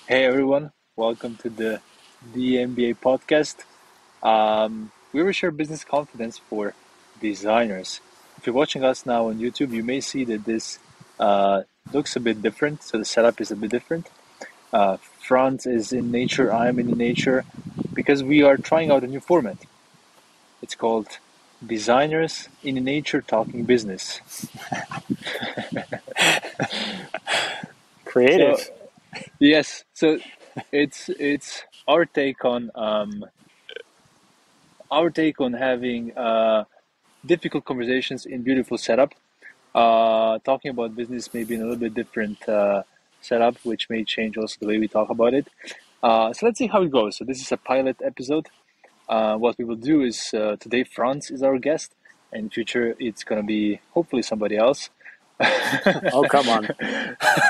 Hey everyone, welcome to the d.MBA podcast. We will share business confidence for designers. If you're watching us now on YouTube, you may see that this looks a bit different. So the setup is a bit different. Franz is in nature, I am in nature, because we are trying out a new format. It's called Designers in Nature Talking Business. So Creative. yes, so it's our take on having difficult conversations in beautiful setup. Talking about business maybe in a little bit different setup, which may change also the way we talk about it. So let's see how it goes. So this is a pilot episode. What we will do is today Franz is our guest, and in future it's gonna be hopefully somebody else. Oh, come on.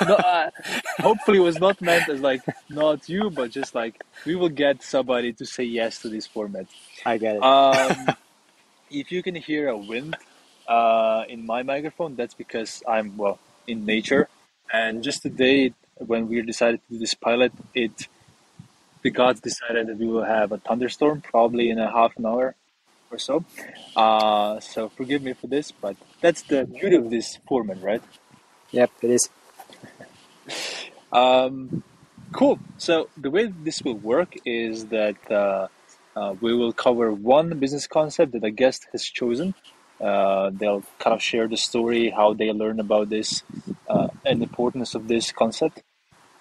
No, hopefully it was not meant as like not you, but just like we will get somebody to say yes to this format. I get it. If you can hear a wind in my microphone, that's because I'm well in nature. And just today, when we decided to do this pilot, the gods decided that we will have a thunderstorm probably in a half an hour or so. So forgive me for this, but that's the beauty of this format, right? Yep, it is. Cool. So the way this will work is that we will cover one business concept that a guest has chosen. They'll kind of share the story, how they learn about this, and the importance of this concept.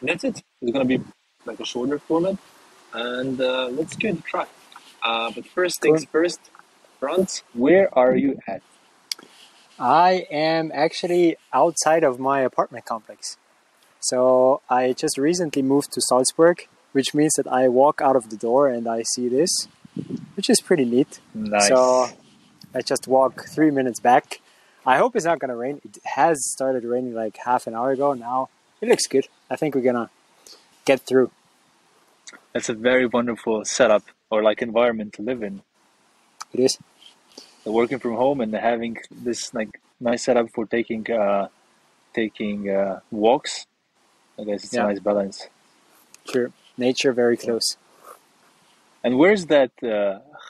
And that's it. It's going to be like a shorter format, and let's give it a try. But first Cool. things first, Franz, where are you at? I am actually outside of my apartment complex. So I just recently moved to Salzburg, which means that I walk out of the door and I see this, which is pretty neat. Nice. So I just walk 3 minutes back. I hope it's not going to rain. It has started raining like half an hour ago. Now it looks good. I think we're going to get through. That's a very wonderful setup or like environment to live in. It is. Working from home and having this like nice setup for taking walks. I guess it's a Yeah, nice balance. sure. Nature very close. And where's that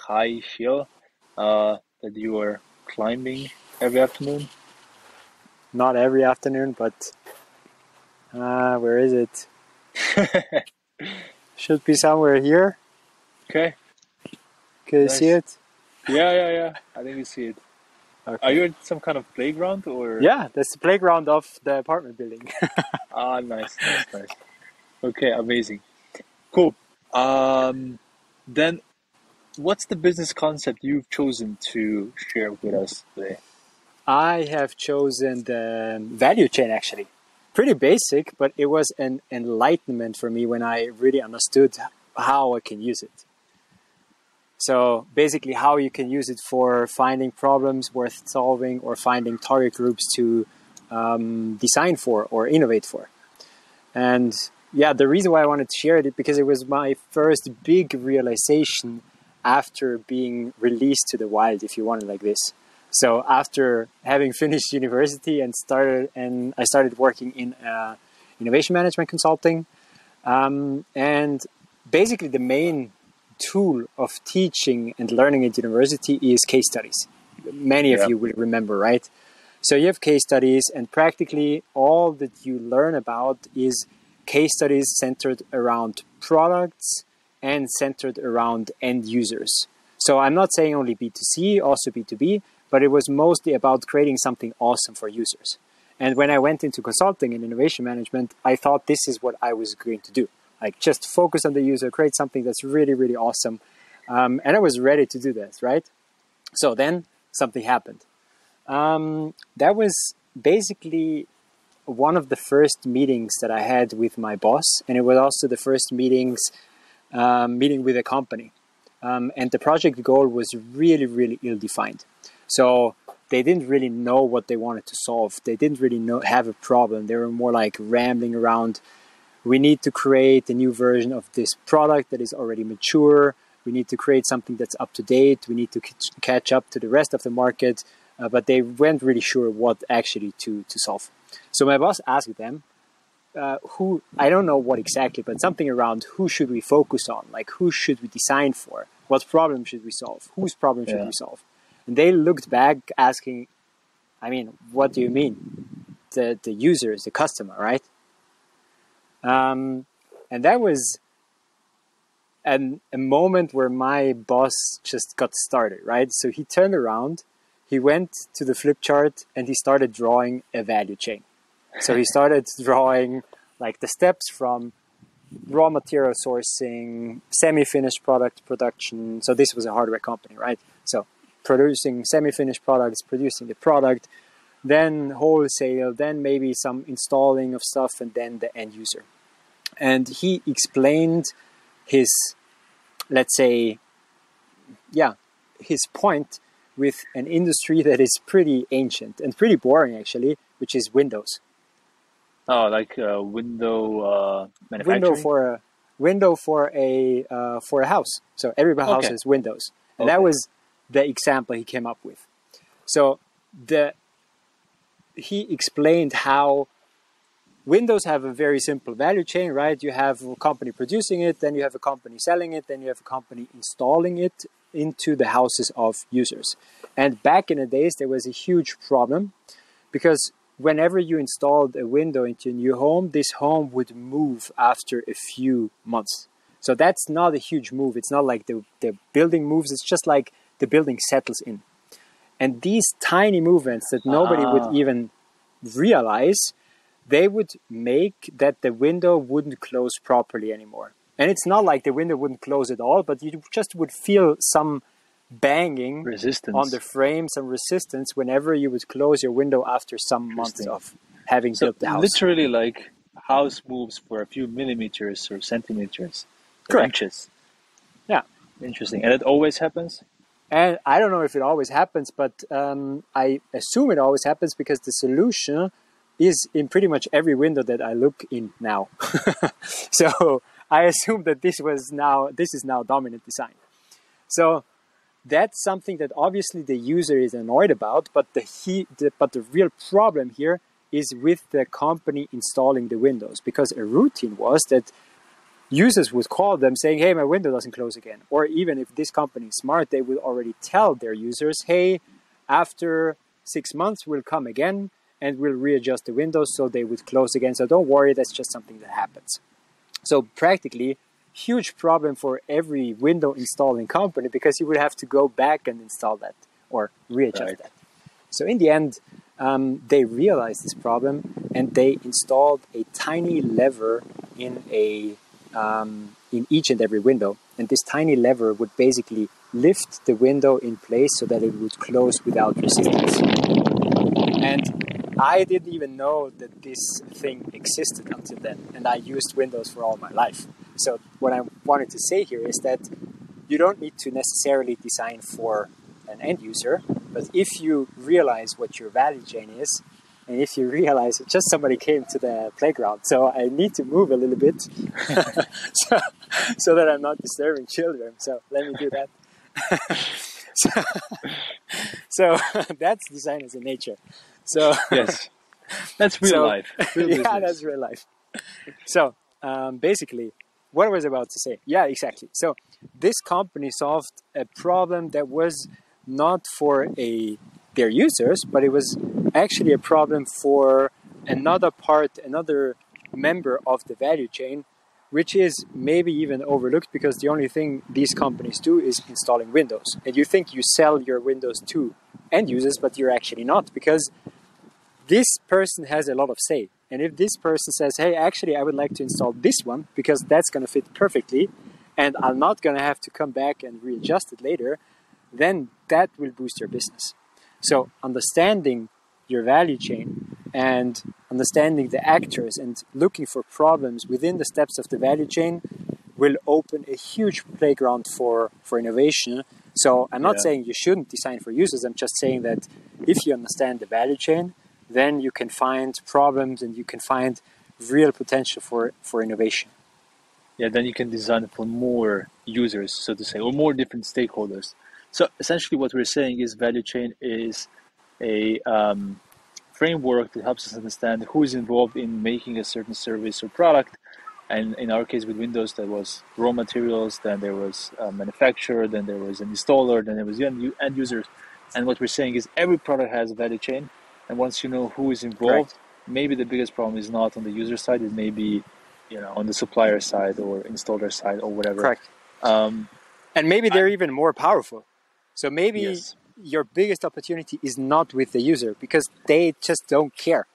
high hill that you are climbing every afternoon? Not every afternoon, but where is it? Should be somewhere here. Okay, Can you see nice. it? Yeah. I think you see it. Are Okay. you at some kind of playground or? Yeah, that's the playground of the apartment building. Ah, nice. Okay, amazing. Cool. Then what's the business concept you've chosen to share with us today? I have chosen the value chain actually. Pretty basic, but it was an enlightenment for me when I really understood how I can use it. So basically how you can use it for finding problems worth solving or finding target groups to design for or innovate for. And yeah, the reason why I wanted to share it because it was my first big realization after being released to the wild, if you want it like this. So after having finished university and I started working in innovation management consulting, and basically the main tool of teaching and learning at university is case studies. Many of Yeah. you will remember, right? So you have case studies, and practically all that you learn about is case studies centered around products and centered around end users. So I'm not saying only B2C, also B2B, but it was mostly about creating something awesome for users. And when I went into consulting and innovation management, I thought this is what I was going to do. Like just focus on the user, create something that's really, really awesome. And I was ready to do this, right? So then something happened. That was basically one of the first meetings that I had with my boss, and it was also the first meeting with a company. And the project goal was really, really ill-defined. So they didn't really know what they wanted to solve. They didn't really have a problem. They were more like rambling around. We need to create a new version of this product that is already mature. We need to create something that's up to date. We need to catch up to the rest of the market. But they weren't really sure what actually to solve. So my boss asked them, who, I don't know what exactly, but something around who should we focus on, like who should we design for, what problem should we solve, whose problem should Yeah. we solve. And they looked back asking, I mean, what do you mean? The user is the customer, right? And that was a moment where my boss just got started, right? So he turned around, he went to the flip chart, and he started drawing a value chain. So he started drawing like the steps from raw material sourcing, semi-finished product production. So this was a hardware company, right? So producing semi-finished products, producing the product, then wholesale, then maybe some installing of stuff, and then the end user. And he explained his, let's say, his point with an industry that is pretty ancient and pretty boring actually, which is Windows. Oh, like window Window manufacturing? for a house. So every house Okay. has windows, and that Okay. was the example he came up with. So he explained how Windows have a very simple value chain, right? You have a company producing it, then you have a company selling it, then you have a company installing it into the houses of users. And back in the days, there was a huge problem because whenever you installed a window into a new home, this home would move after a few months. So that's not a huge move. It's not like the building moves. It's just like the building settles in. And these tiny movements that nobody would Ah, even realize, they would make that the window wouldn't close properly anymore. And it's not like the window wouldn't close at all, but you just would feel some banging on the resistance. frame, some resistance whenever you would close your window after some months Interesting. of having So built the house. literally, like house moves for a few millimeters or centimeters or Correct. inches. Yeah. Interesting. And it always happens? And I don't know if it always happens, but I assume it always happens because the solution is in pretty much every window that I look in now. So I assume that this is now dominant design. So that's something that obviously the user is annoyed about, but the real problem here is with the company installing the windows, because a routine was that users would call them saying, hey, my window doesn't close again. Or even if this company is smart, they would already tell their users, hey, after 6 months, we'll come again and we'll readjust the windows so they would close again. So don't worry, that's just something that happens. So practically, huge problem for every window installing company, because you would have to go back and install that or readjust Right. that. So in the end, they realized this problem and they installed a tiny lever in each and every window. And this tiny lever would basically lift the window in place so that it would close without resistance. And I didn't even know that this thing existed until then. And I used Windows for all my life. So what I wanted to say here is that you don't need to necessarily design for an end user, but if you realize what your value chain is, and if you realize just somebody came to the playground, so I need to move a little bit so that I'm not disturbing children. So let me do that. so that's design as a nature. So Yes. That's real so life, real yeah, business. that's real life. So basically, what I was about to say, yeah, exactly. So this company solved a problem that was not for their users, but it was actually a problem for another member of the value chain, which is maybe even overlooked because the only thing these companies do is installing Windows. And you think you sell your Windows to end users, but you're actually not, because this person has a lot of say. And if this person says, hey, actually, I would like to install this one because that's going to fit perfectly, and I'm not going to have to come back and readjust it later, then that will boost your business. So understanding your value chain and understanding the actors and looking for problems within the steps of the value chain will open a huge playground for innovation. So I'm not saying you shouldn't design for users. I'm just saying that if you understand the value chain, then you can find problems and you can find real potential for innovation. Yeah, then you can design for more users, so to say, or more different stakeholders. So essentially what we're saying is value chain is a framework that helps us understand who is involved in making a certain service or product. And in our case with Windows, there was raw materials, then there was a manufacturer, then there was an installer, then there was end users. And what we're saying is every product has a value chain. And once you know who is involved, Correct. maybe the biggest problem is not on the user side, it may be, on the supplier side or installer side or whatever. Correct. Um, And maybe they're even more powerful. So maybe yes. your biggest opportunity is not with the user because they just don't care.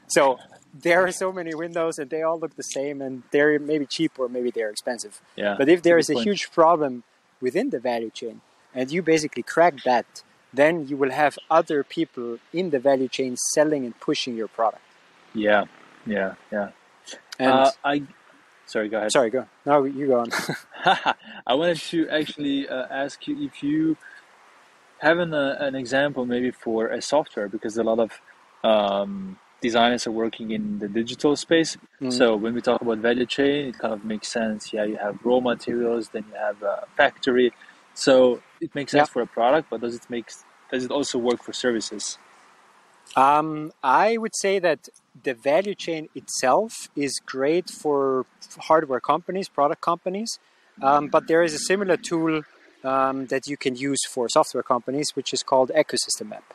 So there are so many windows and they all look the same and they're maybe cheap or maybe they're expensive. Yeah. But if That's a there good is a point. huge problem within the value chain and you basically crack that, then you will have other people in the value chain selling and pushing your product. Yeah. And Sorry, go ahead. sorry, go. No, you go on. I wanted to actually ask you if you have an example maybe for a software, because a lot of designers are working in the digital space. So when we talk about value chain, it kind of makes sense. Yeah, you have raw materials, then you have a factory. So it makes Yeah. sense for a product, but does it also work for services? I would say that the value chain itself is great for hardware companies, product companies, but there is a similar tool that you can use for software companies, which is called ecosystem map.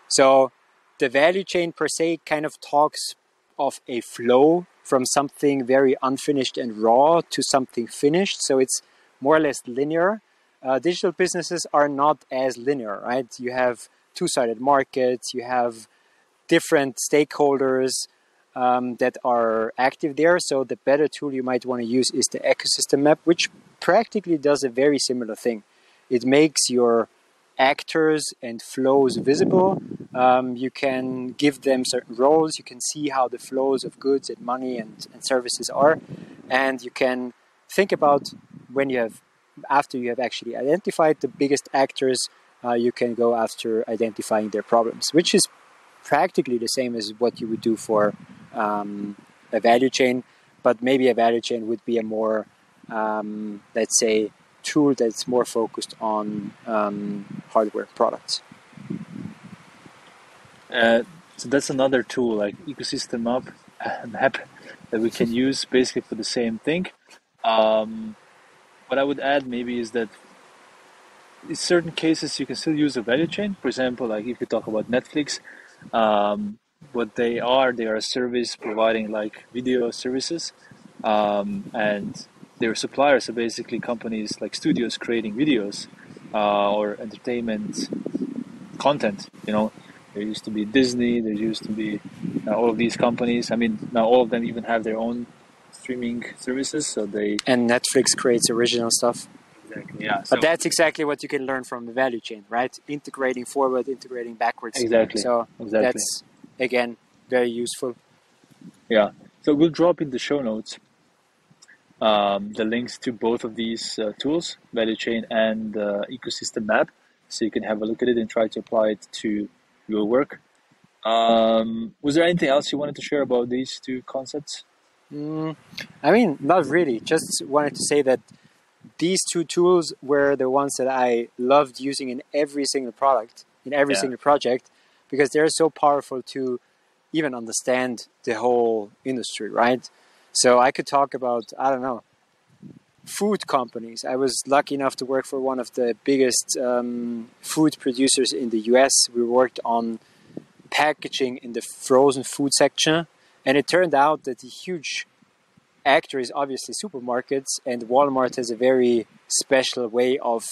So the value chain per se kind of talks of a flow from something very unfinished and raw to something finished. So it's more or less linear. Digital businesses are not as linear, right? You have two-sided markets, you have different stakeholders that are active there. So the better tool you might want to use is the ecosystem map, which practically does a very similar thing. It makes your actors and flows visible. You can give them certain roles. You can see how the flows of goods and money and services are. And you can think about after you have actually identified the biggest actors, you can go after identifying their problems, which is practically the same as what you would do for a value chain, but maybe a value chain would be a more, let's say, tool that's more focused on hardware products. So that's another tool like ecosystem map that we can use basically for the same thing. What I would add maybe is that in certain cases you can still use a value chain. For example, like if you talk about Netflix, what they are a service providing like video services, and their suppliers are basically companies like studios creating videos or entertainment content. There used to be Disney, there used to be all of these companies. I mean, now all of them even have their own streaming services, so they And Netflix creates original stuff. exactly yeah. But So that's exactly what you can learn from the value chain, right? Integrating forward, integrating backwards. exactly, So exactly. that's, again, very useful. Yeah. So we'll drop in the show notes the links to both of these tools, value chain and ecosystem map, so you can have a look at it and try to apply it to your work. Was there anything else you wanted to share about these two concepts? I mean, not really. Just wanted to say that these two tools were the ones that I loved using in every single product, in every Yeah. single project, because they're so powerful to even understand the whole industry, right? So I could talk about, I don't know, food companies. I was lucky enough to work for one of the biggest food producers in the US. We worked on packaging in the frozen food section, and it turned out that the huge actor is obviously supermarkets, and Walmart has a very special way of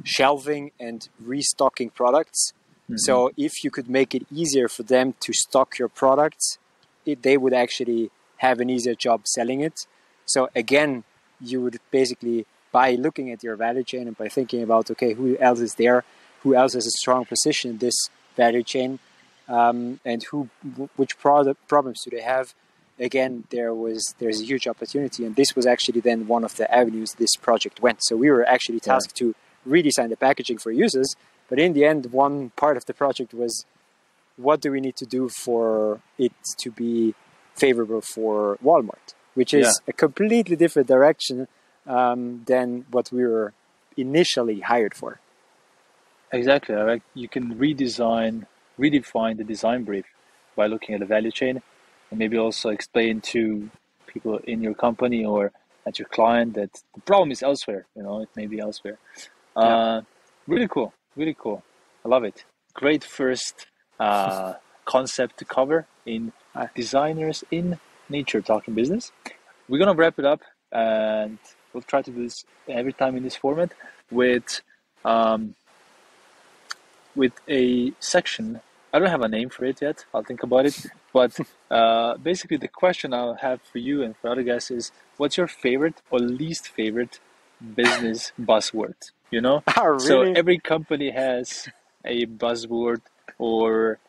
shelving and restocking products. So if you could make it easier for them to stock your products, they would actually have an easier job selling it. So again, you would basically, by looking at your value chain and by thinking about, okay, who else is there, who else has a strong position in this value chain, and which problems do they have? Again, there's a huge opportunity, and this was actually then one of the avenues this project went. So we were actually tasked to redesign the packaging for users, but in the end, one part of the project was, what do we need to do for it to be favorable for Walmart, which is a completely different direction than what we were initially hired for. Exactly. Like you can redesign redefine the design brief by looking at the value chain, and maybe also explain to people in your company or at your client that the problem is elsewhere. It may be elsewhere. Yeah. Really cool. Really cool. I love it. Great first concept to cover in Designers in Nature Talking Business. We're gonna wrap it up, and we'll try to do this every time in this format with a section. I don't have a name for it yet. I'll think about it. But basically, the question I'll have for you and for other guests is, what's your favorite or least favorite business buzzword? Oh, really? So every company has a buzzword, or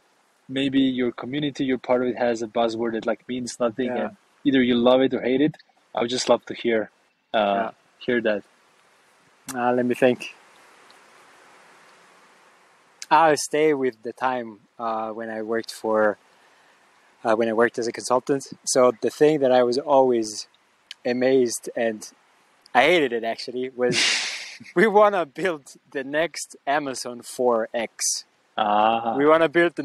maybe your community you're part of it has a buzzword that like means nothing, Yeah. and either you love it or hate it. I would just love to hear that. Let me think. I'll stay with the time when I worked as a consultant. So the thing that I was always amazed, and I hated it actually, was we want to build the next Amazon for X. We want to build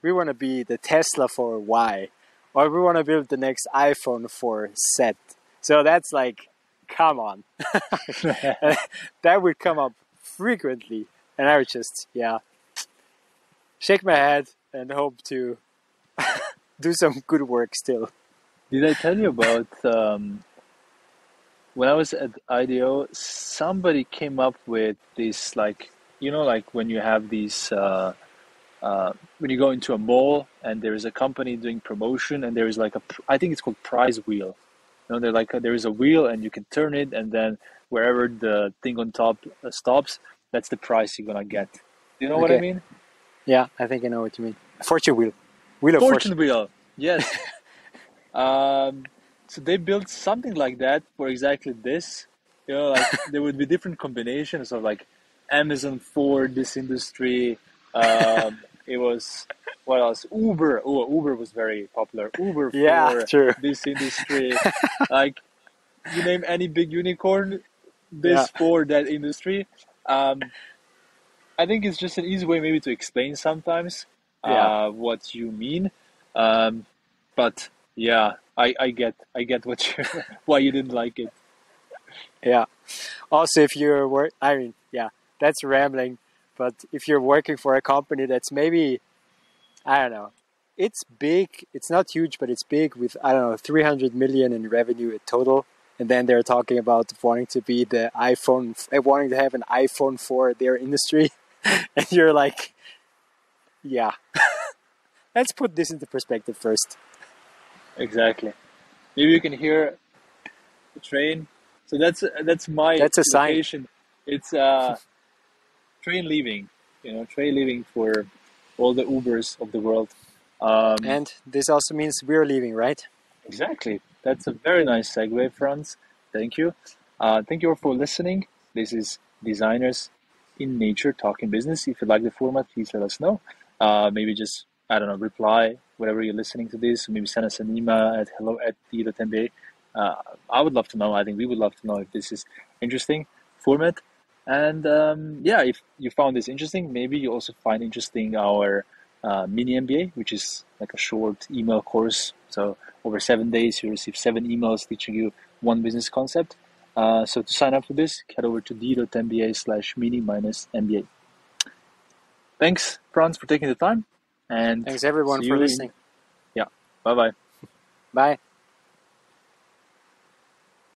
we want to be the Tesla for Y, or we want to build the next iPhone for Z. So that's like, come on. That would come up frequently. And I would just, shake my head and hope to do some good work still. Did I tell you about when I was at IDEO, somebody came up with this, like, like when you have these, when you go into a mall and there is a company doing promotion and there is like I think it's called prize wheel. They're like, there is a wheel and you can turn it, and then wherever the thing on top stops, that's the price you're gonna get. Do you know what I mean? Yeah, I think I know what you mean. Fortune wheel. Wheel of Fortune wheel. Yes. So they built something like that for exactly this. Like there would be different combinations of like Amazon for this industry. It was, what else? Uber. Oh, Uber was very popular. Uber for this industry. Like, you name any big unicorn, this for that industry. I think it's just an easy way maybe to explain sometimes what you mean. But yeah, I get what why you didn't like it. Yeah. Also, if you're that's rambling. But if you're working for a company that's maybe, I don't know, it's big. It's not huge, but it's big with, I don't know, 300 million in revenue in total. And then they're talking about wanting to be the iPhone, wanting to have an iPhone for their industry. And you're like, yeah, let's put this into perspective first. Exactly. Maybe you can hear the train. So that's my a location. Sign. It's train leaving. Train leaving for all the Ubers of the world. And this also means we're leaving, right? Exactly. That's a very nice segue, Franz. Thank you. Thank you all for listening. This is Designers in Nature Talking Business. If you like the format, please let us know. Maybe just, I don't know, reply whenever you're listening to this. Maybe send us an email at hello@d.MBA. I would love to know. I think we would love to know if this is interesting format. And if you found this interesting, maybe you also find interesting our mini MBA, which is like a short email course. So over 7 days, you receive 7 emails teaching you one business concept. So to sign up for this, head over to d.mba/mini-MBA. Thanks, Franz, for taking the time. And thanks everyone for listening. Bye-bye. Bye.